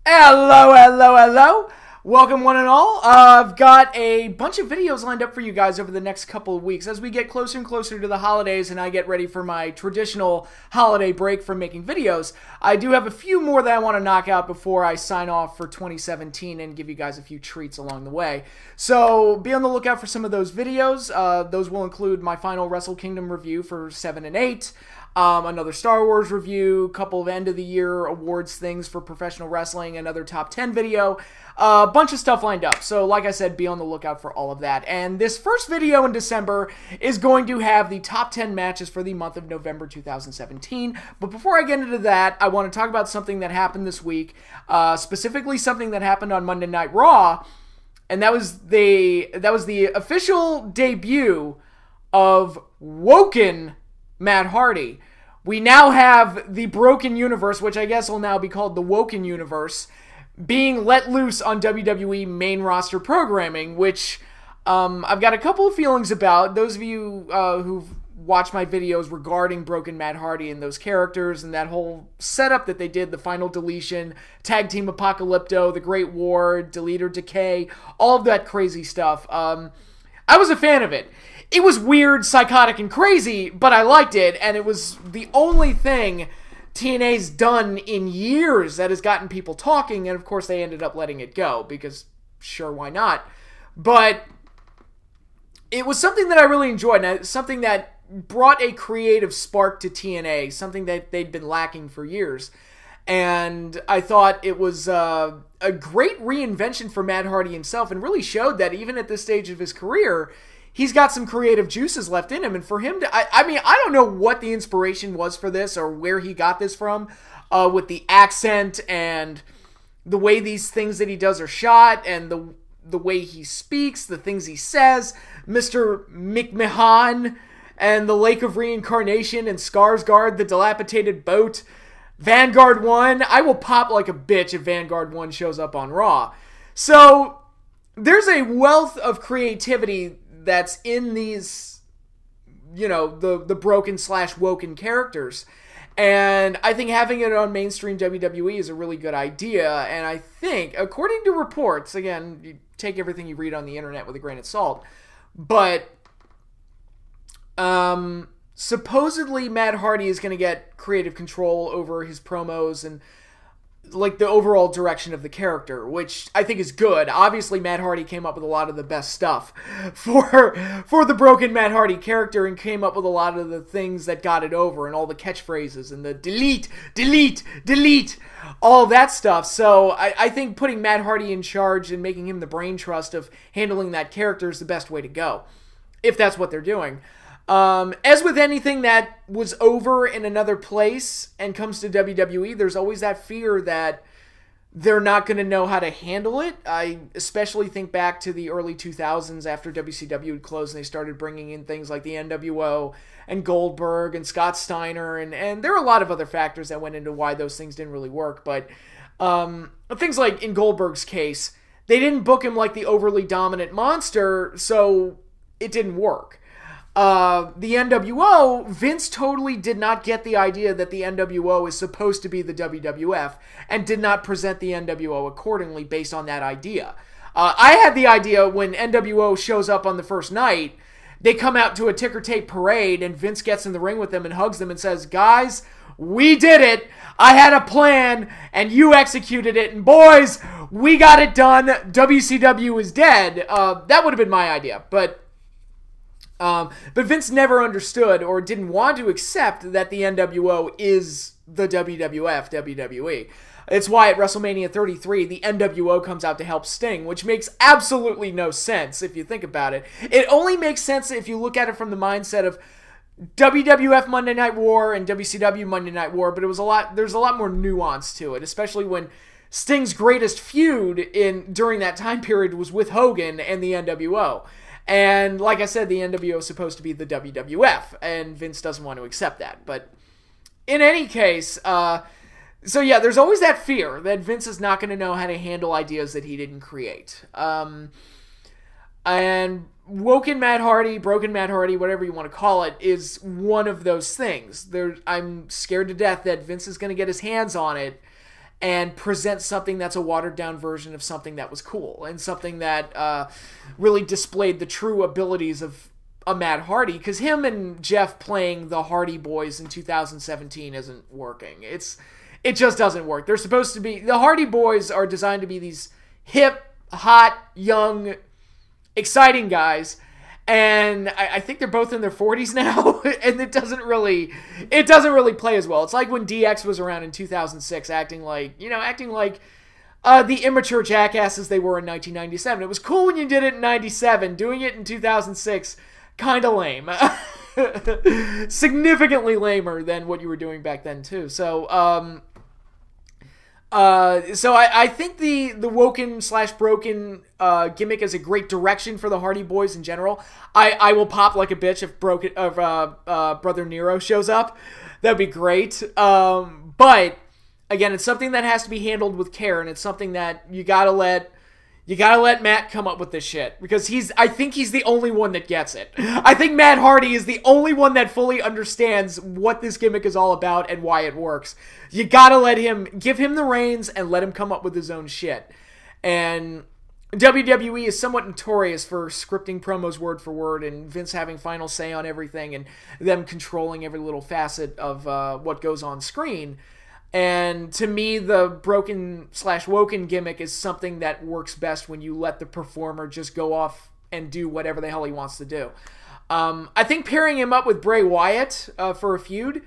Hello, hello, hello. Welcome one and all. I've got a bunch of videos lined up for you guys over the next couple of weeks as we get closer and closer to the holidays and I get ready for my traditional holiday break from making videos. I do have a few more that I want to knock out before I sign off for 2017 and give you guys a few treats along the way. So be on the lookout for some of those videos. Those will include my final Wrestle Kingdom review for 7 and 8. Another Star Wars review, a couple of end-of-the-year awards things for professional wrestling, another top 10 video, a bunch of stuff lined up. So, like I said, be on the lookout for all of that. And this first video in December is going to have the top 10 matches for the month of November 2017. But before I get into that, I want to talk about something that happened this week, specifically something that happened on Monday Night Raw, and that was the official debut of Woken Matt Hardy. We now have the Broken Universe, which I guess will now be called the Woken Universe, being let loose on WWE main roster programming, which I've got a couple of feelings about. Those of you who've watched my videos regarding Broken Matt Hardy and those characters and that whole setup that they did, the Final Deletion, Tag Team Apocalypto, The Great War, Delete or Decay, all of that crazy stuff. I was a fan of it. It was weird, psychotic, and crazy, but I liked it, and it was the only thing TNA's done in years that has gotten people talking, and of course they ended up letting it go, because sure, why not? But it was something that I really enjoyed, and something that brought a creative spark to TNA, something that they'd been lacking for years. And I thought it was a great reinvention for Matt Hardy himself, and really showed that even at this stage of his career, he's got some creative juices left in him, and for him to, I mean, I don't know what the inspiration was for this or where he got this from, with the accent and the way these things that he does are shot and the way he speaks, the things he says, Mr. McMahon and the Lake of Reincarnation and Skarsgård, the dilapidated boat, Vanguard 1. I will pop like a bitch if Vanguard 1 shows up on Raw. So there's a wealth of creativity that's in these, you know, the broken / woken characters. And I think having it on mainstream WWE is a really good idea. And I think, according to reports, again, you take everything you read on the internet with a grain of salt, but supposedly Matt Hardy is going to get creative control over his promos and like the overall direction of the character, which I think is good. Obviously, Matt Hardy came up with a lot of the best stuff for the Broken Matt Hardy character and came up with a lot of the things that got it over and all the catchphrases and the delete, delete, delete, all that stuff. So I think putting Matt Hardy in charge and making him the brain trust of handling that character is the best way to go, if that's what they're doing. As with anything that was over in another place and comes to WWE, there's always that fear that they're not going to know how to handle it. I especially think back to the early 2000s after WCW had closed and they started bringing in things like the NWO and Goldberg and Scott Steiner, and there are a lot of other factors that went into why those things didn't really work, but things like in Goldberg's case, they didn't book him like the overly dominant monster, so it didn't work. The NWO, Vince totally did not get the idea that the NWO is supposed to be the WWF and did not present the NWO accordingly based on that idea. I had the idea when NWO shows up on the first night, they come out to a ticker tape parade and Vince gets in the ring with them and hugs them and says, "Guys, we did it. I had a plan and you executed it. And boys, we got it done. WCW is dead." That would have been my idea, but Vince never understood or didn't want to accept that the NWO is the WWF, WWE. It's why at WrestleMania 33, the NWO comes out to help Sting, which makes absolutely no sense if you think about it. It only makes sense if you look at it from the mindset of WWF Monday Night War and WCW Monday Night War, but there's a lot more nuance to it, especially when Sting's greatest feud during that time period was with Hogan and the NWO. And like I said, the NWO is supposed to be the WWF, and Vince doesn't want to accept that. But in any case, so yeah, there's always that fear that Vince is not going to know how to handle ideas that he didn't create. And Woken Matt Hardy, Broken Matt Hardy, whatever you want to call it, is one of those things. I'm scared to death that Vince is going to get his hands on it and present something that's a watered-down version of something that was cool and something that really displayed the true abilities of a Matt Hardy, because him and Jeff playing the Hardy Boys in 2017 isn't working. It just doesn't work. They're supposed to be... The Hardy Boys are designed to be these hip, hot, young, exciting guys, and I think they're both in their 40s now, and it doesn't really play as well. It's like when DX was around in 2006, acting like the immature jackasses they were in 1997. It was cool when you did it in 97. Doing it in 2006, kind of lame. Significantly lamer than what you were doing back then too. So I think the Woken/Broken gimmick is a great direction for the Hardy Boys in general. I will pop like a bitch if Brother Nero shows up. That'd be great. But again, it's something that has to be handled with care, and it's something that you gotta let Matt come up with this shit, because I think he's the only one that gets it. I think Matt Hardy is the only one that fully understands what this gimmick is all about and why it works. You gotta give him the reins and let him come up with his own shit. And WWE is somewhat notorious for scripting promos word for word, and Vince having final say on everything, and them controlling every little facet of what goes on screen. And to me, the Broken/Woken gimmick is something that works best when you let the performer just go off and do whatever the hell he wants to do. I think pairing him up with Bray Wyatt for a feud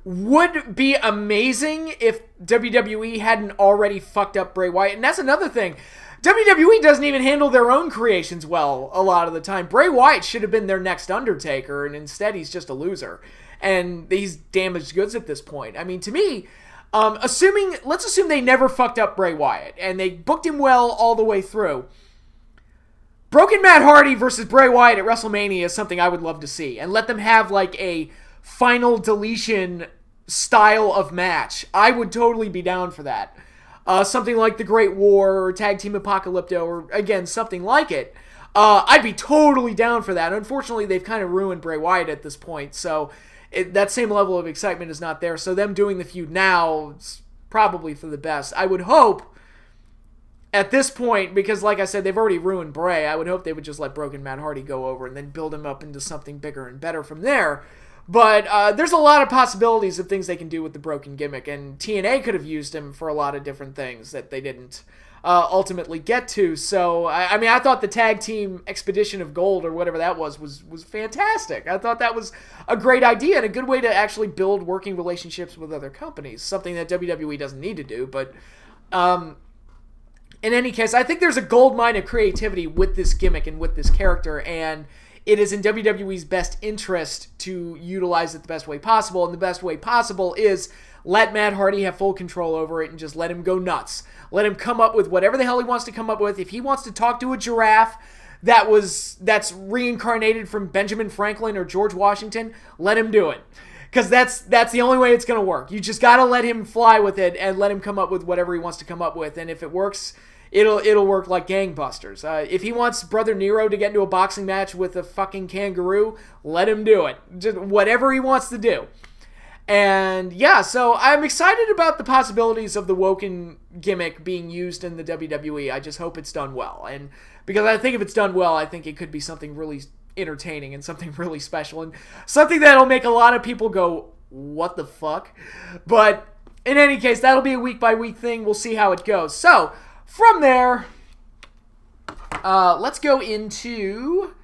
would be amazing if WWE hadn't already fucked up Bray Wyatt. And that's another thing. WWE doesn't even handle their own creations well a lot of the time. Bray Wyatt should have been their next Undertaker, and instead he's just a loser. And he's damaged goods at this point. I mean, to me, let's assume they never fucked up Bray Wyatt, and they booked him well all the way through. Broken Matt Hardy versus Bray Wyatt at WrestleMania is something I would love to see, and let them have like a final deletion style of match. I would totally be down for that. Something like the Great War or Tag Team Apocalypto, or again, something like it. I'd be totally down for that. Unfortunately, they've kind of ruined Bray Wyatt at this point, so that same level of excitement is not there. So them doing the feud now is probably for the best. I would hope at this point, because like I said, they've already ruined Bray, I would hope they would just let Broken Matt Hardy go over and then build him up into something bigger and better from there. But there's a lot of possibilities of things they can do with the Broken gimmick, and TNA could have used him for a lot of different things that they didn't ultimately get to. So, I mean, I thought the Tag Team Expedition of Gold, or whatever that was fantastic. I thought that was a great idea and a good way to actually build working relationships with other companies, something that WWE doesn't need to do. But in any case, I think there's a gold mine of creativity with this gimmick and with this character, and it is in WWE's best interest to utilize it the best way possible, and the best way possible is let Matt Hardy have full control over it and just let him go nuts. Let him come up with whatever the hell he wants to come up with. If he wants to talk to a giraffe that's reincarnated from Benjamin Franklin or George Washington, let him do it. Because that's the only way it's going to work. You just got to let him fly with it and let him come up with whatever he wants to come up with. And if it works, it'll work like gangbusters. If he wants Brother Nero to get into a boxing match with a fucking kangaroo, let him do it. Just whatever he wants to do. And yeah, so I'm excited about the possibilities of the Woken gimmick being used in the WWE. I just hope it's done well. And because I think if it's done well, I think it could be something really entertaining and something really special and something that'll make a lot of people go, what the fuck? But in any case, that'll be a week-by-week thing. We'll see how it goes. So, from there, let's go into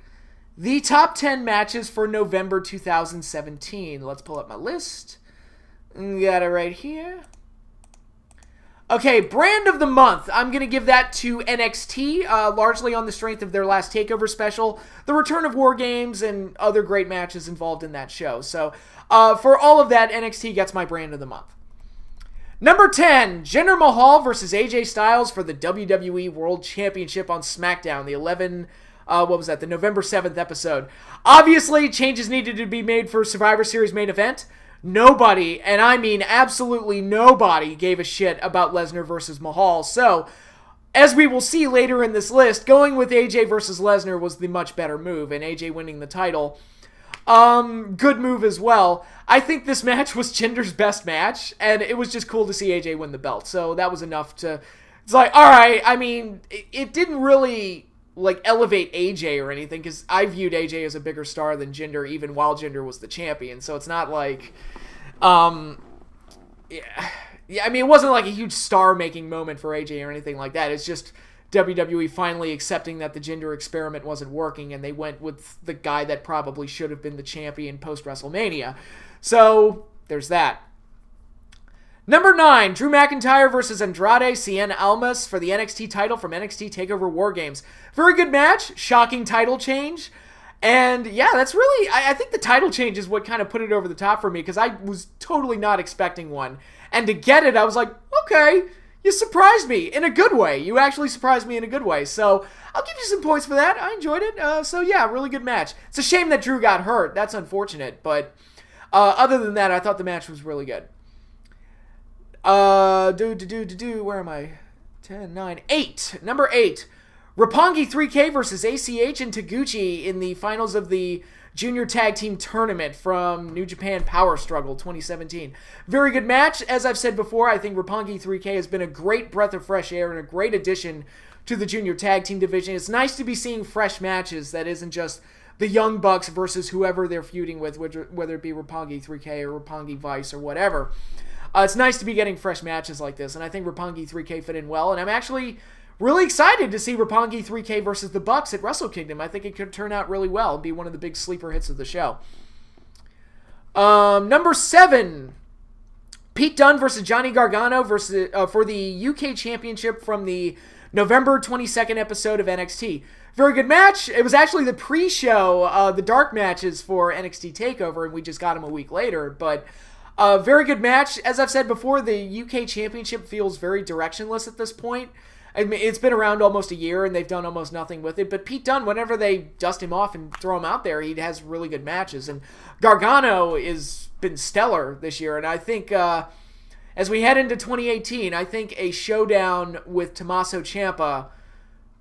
the top 10 matches for November 2017. Let's pull up my list. Got it right here. Okay, brand of the month. I'm going to give that to NXT, largely on the strength of their last TakeOver special, the return of War Games, and other great matches involved in that show. So, for all of that, NXT gets my brand of the month. Number 10, Jinder Mahal versus AJ Styles for the WWE World Championship on SmackDown, the November 7th episode. Obviously, changes needed to be made for Survivor Series main event. Nobody, and I mean absolutely nobody, gave a shit about Lesnar versus Mahal. So, as we will see later in this list, going with AJ versus Lesnar was the much better move, and AJ winning the title. Good move as well. I think this match was Jinder's best match, and it was just cool to see AJ win the belt. So that was enough to... It's like, all right, I mean, it didn't really like elevate AJ or anything, because I viewed AJ as a bigger star than Jinder, even while Jinder was the champion. So it's not like... Yeah, I mean, it wasn't like a huge star-making moment for AJ or anything like that. It's just WWE finally accepting that the Jinder experiment wasn't working, and they went with the guy that probably should have been the champion post-WrestleMania. So, there's that. Number 9, Drew McIntyre versus Andrade, Cien, Almas for the NXT title from NXT TakeOver War Games. Very good match, shocking title change. And yeah, that's really, I think the title change is what kind of put it over the top for me, because I was totally not expecting one. And to get it, I was like, okay, you surprised me in a good way. You actually surprised me in a good way. So I'll give you some points for that. I enjoyed it. So yeah, really good match. It's a shame that Drew got hurt. That's unfortunate. But other than that, I thought the match was really good. Where am I? 10, 9, 8. Number 8. Roppongi 3K versus ACH and Taiguchi in the finals of the Junior Tag Team Tournament from New Japan Power Struggle 2017. Very good match. As I've said before, I think Roppongi 3K has been a great breath of fresh air and a great addition to the Junior Tag Team division. It's nice to be seeing fresh matches that isn't just the Young Bucks versus whoever they're feuding with, whether it be Roppongi 3K or Roppongi Vice or whatever. It's nice to be getting fresh matches like this, and I think Roppongi 3K fit in well, and I'm actually really excited to see Roppongi 3K versus the Bucks at Wrestle Kingdom. I think it could turn out really well and be one of the big sleeper hits of the show. Number 7, Pete Dunne versus Johnny Gargano versus for the UK Championship from the November 22nd episode of NXT. Very good match. It was actually the pre-show, the dark matches for NXT TakeOver, and we just got them a week later, but... very good match. As I've said before, the UK Championship feels very directionless at this point. I mean, it's been around almost a year, and they've done almost nothing with it. But Pete Dunne, whenever they dust him off and throw him out there, he has really good matches. And Gargano has been stellar this year. And I think as we head into 2018, I think a showdown with Tommaso Ciampa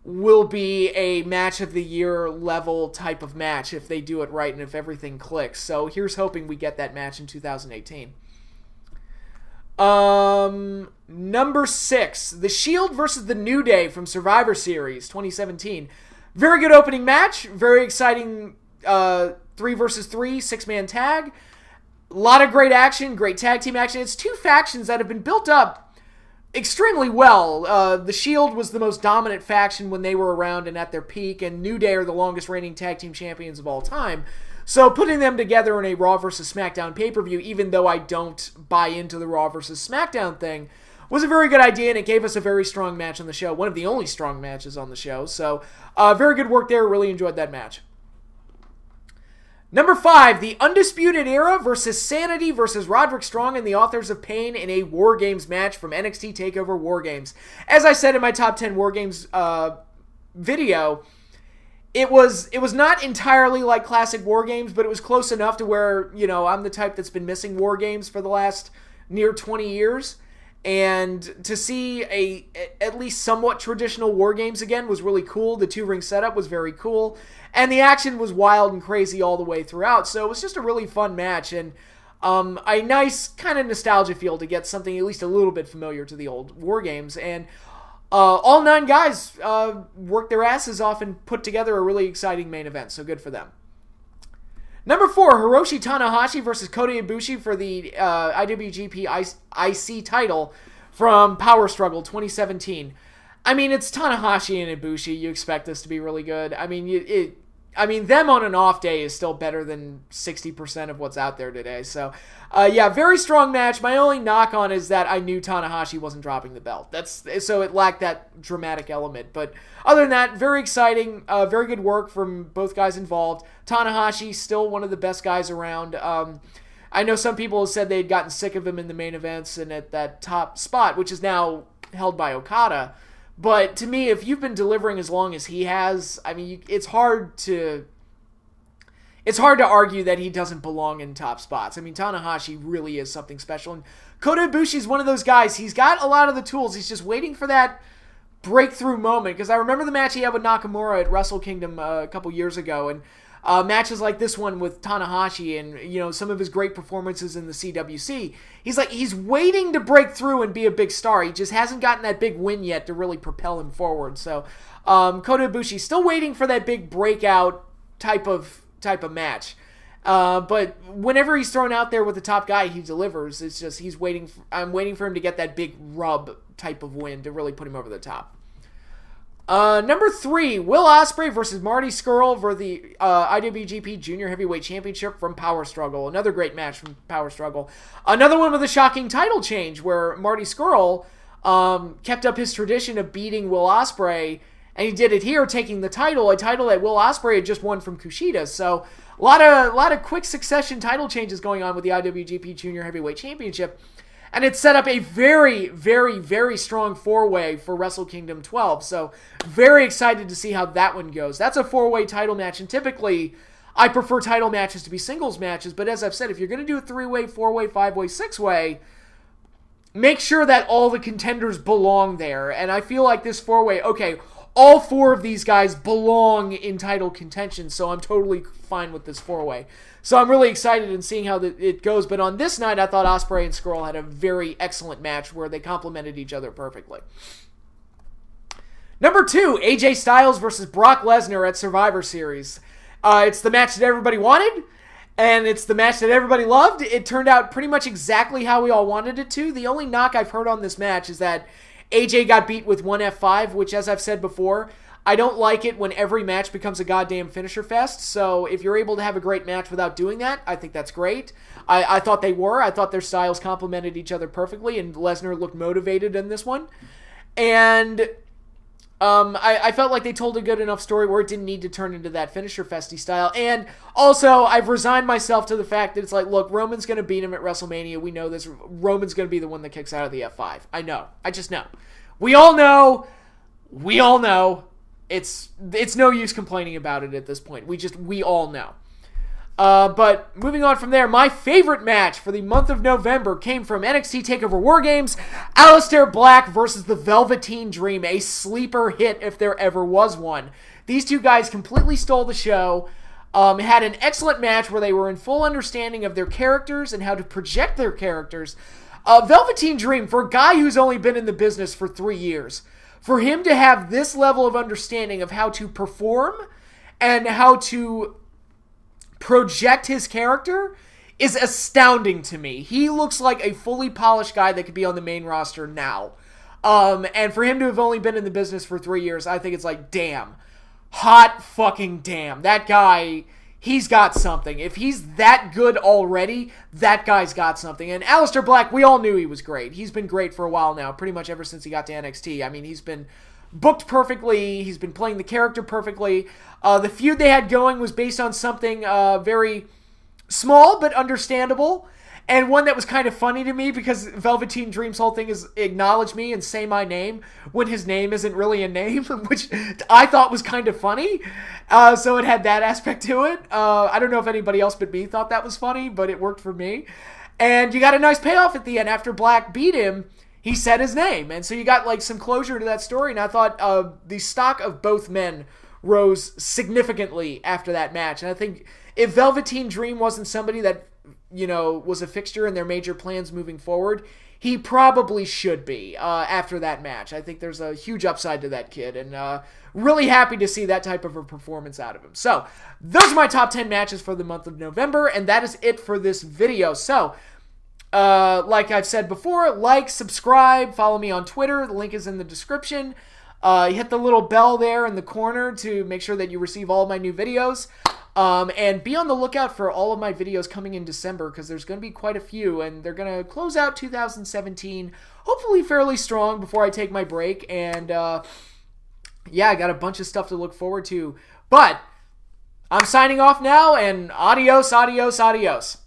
will be a match of the year level type of match if they do it right and if everything clicks. So here's hoping we get that match in 2018. Number 6, The Shield versus the New Day from Survivor Series 2017. Very good opening match. Very exciting 3 versus 3 6-man tag. A lot of great action, great tag team action. It's two factions that have been built up extremely well. The Shield was the most dominant faction when they were around and at their peak, and New Day are the longest reigning tag team champions of all time. So putting them together in a Raw vs. SmackDown pay-per-view, even though I don't buy into the Raw vs. SmackDown thing, was a very good idea, and it gave us a very strong match on the show. One of the only strong matches on the show. So very good work there. Really enjoyed that match. Number 5, the Undisputed Era versus Sanity versus Roderick Strong and the Authors of Pain in a War Games match from NXT TakeOver War Games. As I said in my top 10 War Games video, it was not entirely like classic War Games, but it was close enough to where, you know, I'm the type that's been missing War Games for the last near 20 years. And to see at least somewhat traditional War Games again was really cool. The 2-ring setup was very cool. And the action was wild and crazy all the way throughout. So it was just a really fun match. And a nice kind of nostalgia feel to get something at least a little bit familiar to the old War Games. And all 9 guys worked their asses off and put together a really exciting main event. So good for them. Number 4, Hiroshi Tanahashi versus Kota Ibushi for the IWGP IC title from Power Struggle 2017. I mean, it's Tanahashi and Ibushi. You expect this to be really good. I mean, them on an off day is still better than 60% of what's out there today. So, yeah, very strong match. My only knock on is that I knew Tanahashi wasn't dropping the belt. So it lacked that dramatic element. But other than that, very exciting. Very good work from both guys involved. Tanahashi, still one of the best guys around. I know some people have said they had gotten sick of him in the main events and at that top spot, which is now held by Okada. But to me, if you've been delivering as long as he has, I mean, it's hard to argue that he doesn't belong in top spots. I mean, Tanahashi really is something special. And Kota Ibushi is one of those guys. He's got a lot of the tools. He's just waiting for that breakthrough moment. Because I remember the match he had with Nakamura at Wrestle Kingdom a couple years ago. And matches like this one with Tanahashi and, some of his great performances in the CWC, he's waiting to break through and be a big star. He just hasn't gotten that big win yet to really propel him forward. So, Kota Ibushi still waiting for that big breakout type of match. But whenever he's thrown out there with the top guy, he delivers. It's just I'm waiting for him to get that big rub type of win to really put him over the top. Number 3, Will Ospreay versus Marty Scurll for the IWGP Junior Heavyweight Championship from Power Struggle. Another great match from Power Struggle. Another one with a shocking title change where Marty Scurll kept up his tradition of beating Will Ospreay, and he did it here, taking the title, a title that Will Ospreay had just won from Kushida. So a lot of quick succession title changes going on with the IWGP Junior Heavyweight Championship. And it set up a very, very, very strong 4-way for Wrestle Kingdom 12. So very excited to see how that one goes. That's a 4-way title match, and typically I prefer title matches to be singles matches. But as I've said, if you're going to do a 3-way, 4-way, 5-way, 6-way, make sure that all the contenders belong there. And I feel like this 4-way, okay, all 4 of these guys belong in title contention, so I'm totally fine with this 4-way. So I'm really excited in seeing how it goes. But on this night, I thought Ospreay and Scurll had a very excellent match where they complemented each other perfectly. Number 2, AJ Styles versus Brock Lesnar at Survivor Series. It's the match that everybody wanted, and it's the match that everybody loved. It turned out pretty much exactly how we all wanted it to. The only knock I've heard on this match is that AJ got beat with one F5, which, as I've said before, I don't like it when every match becomes a goddamn finisher fest. So if you're able to have a great match without doing that, I think that's great. I thought they were. I thought their styles complemented each other perfectly, and Lesnar looked motivated in this one. And I felt like they told a good enough story where it didn't need to turn into that finisher festy style. And also, I've resigned myself to the fact that it's like, look, Roman's going to beat him at WrestleMania. We know this. Roman's going to be the one that kicks out of the F5. I know. I just know. We all know. It's no use complaining about it at this point. We all know. But moving on from there, my favorite match for the month of November came from NXT TakeOver War Games, Alestair Black versus the Velveteen Dream, a sleeper hit if there ever was one. These two guys completely stole the show, had an excellent match where they were in full understanding of their characters and how to project their characters. Velveteen Dream, for a guy who's only been in the business for 3 years, for him to have this level of understanding of how to perform and how to project his character is astounding to me. He looks like a fully polished guy that could be on the main roster now. And for him to have only been in the business for 3 years, I think it's like, damn. Hot fucking damn. That guy, he's got something. If he's that good already, that guy's got something. And Alestair Black, we all knew he was great. He's been great for a while now, pretty much ever since he got to NXT. I mean, he's been booked perfectly. He's been playing the character perfectly. The feud they had going was based on something very small but understandable, and one that was kind of funny to me because Velveteen Dream's whole thing is acknowledge me and say my name when his name isn't really a name, which I thought was kind of funny. So it had that aspect to it. I don't know if anybody else but me thought that was funny, but it worked for me. And you got a nice payoff at the end. After Black beat him, he said his name. And so you got like some closure to that story. And I thought the stock of both men rose significantly after that match. And I think if Velveteen Dream wasn't somebody that, was a fixture in their major plans moving forward, he probably should be after that match. I think there's a huge upside to that kid, and really happy to see that type of a performance out of him. So those are my top 10 matches for the month of November, and that is it for this video. So like I've said before, like, subscribe, follow me on Twitter. The link is in the description. Hit the little bell there in the corner to make sure that you receive all of my new videos. And be on the lookout for all of my videos coming in December, because there's going to be quite a few, and they're going to close out 2017, hopefully fairly strong before I take my break. And yeah, I got a bunch of stuff to look forward to. But I'm signing off now, and adios, adios, adios.